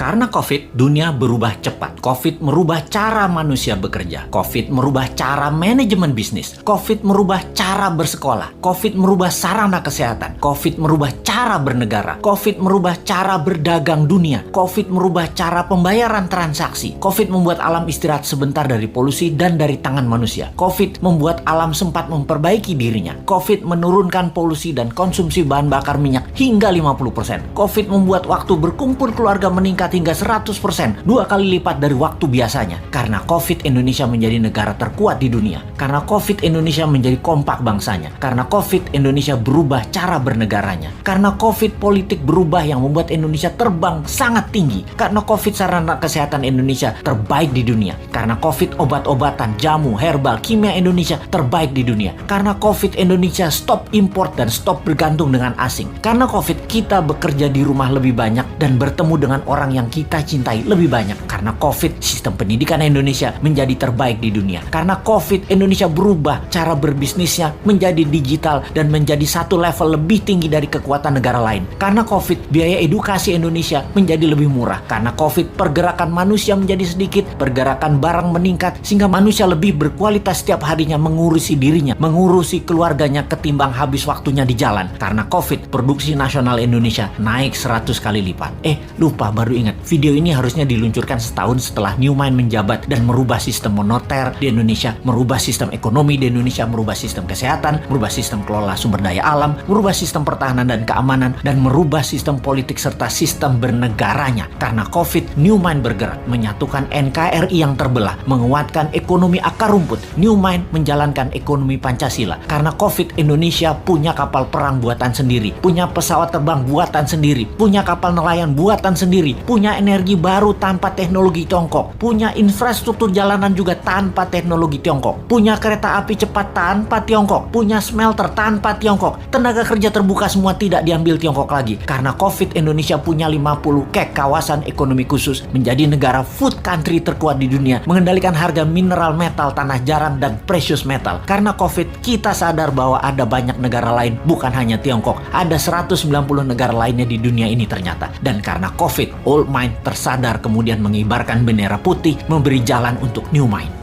Karena COVID, dunia berubah cepat. COVID merubah cara manusia bekerja. COVID merubah cara manajemen bisnis. COVID merubah cara bersekolah. COVID merubah sarana kesehatan. COVID merubah cara bernegara. COVID merubah cara berdagang dunia. COVID merubah cara pembayaran transaksi. COVID membuat alam istirahat sebentar dari polusi dan dari tangan manusia. COVID membuat alam sempat memperbaiki dirinya. COVID menurunkan polusi dan konsumsi bahan bakar minyak hingga 50%. COVID membuat waktu berkumpul keluarga meningkat hingga 100%, 2 kali lipat dari waktu biasanya. Karena COVID, Indonesia menjadi negara terkuat di dunia. Karena COVID, Indonesia menjadi kompak bangsanya. Karena COVID, Indonesia berubah cara bernegaranya. Karena COVID, politik berubah yang membuat Indonesia terbang sangat tinggi. Karena COVID, sarana kesehatan Indonesia terbaik di dunia. Karena COVID, obat-obatan, jamu, herbal, kimia Indonesia terbaik di dunia. Karena COVID, Indonesia stop import dan stop bergantung dengan asing. Karena COVID, kita bekerja di rumah lebih banyak dan bertemu dengan orang yang kita cintai lebih banyak. Karena COVID, sistem pendidikan Indonesia menjadi terbaik di dunia. Karena COVID, Indonesia berubah cara berbisnisnya menjadi digital dan menjadi satu level lebih tinggi dari kekuatan negara lain. Karena COVID, biaya edukasi Indonesia menjadi lebih murah. Karena COVID, pergerakan manusia menjadi sedikit, pergerakan barang meningkat, sehingga manusia lebih berkualitas setiap harinya mengurusi dirinya, mengurusi keluarganya ketimbang habis waktunya di jalan. Karena COVID, produksi nasional Indonesia naik 100 kali lipat. Lupa, baru ingat, video ini harusnya diluncurkan setahun setelah Newmind menjabat dan merubah sistem moneter di Indonesia, merubah sistem ekonomi di Indonesia, merubah sistem kesehatan, merubah sistem kelola sumber daya alam, merubah sistem pertahanan dan keamanan, dan merubah sistem politik serta sistem bernegaranya. Karena COVID, Newmind bergerak menyatukan NKRI yang terbelah, menguatkan ekonomi akar rumput. Newmind menjalankan ekonomi Pancasila. Karena COVID, Indonesia punya kapal perang buatan sendiri, punya pesawat terbang buatan sendiri, punya kapal nelayan buatan sendiri, punya energi baru tanpa teknologi Tiongkok, punya infrastruktur jalanan juga tanpa teknologi Tiongkok, punya kereta api cepat tanpa Tiongkok, punya smelter tanpa Tiongkok, tenaga kerja terbuka semua tidak diambil Tiongkok lagi. Karena COVID, Indonesia punya 50 KEK, kawasan ekonomi khusus, menjadi negara food country terkuat di dunia, mengendalikan harga mineral, metal, tanah jarang, dan precious metal. Karena COVID, kita sadar bahwa ada banyak negara lain, bukan hanya Tiongkok, ada 190 negara lainnya di dunia ini ternyata. Dan karena COVID, Old Mind tersadar kemudian mengibarkan bendera putih, memberi jalan untuk New Mind.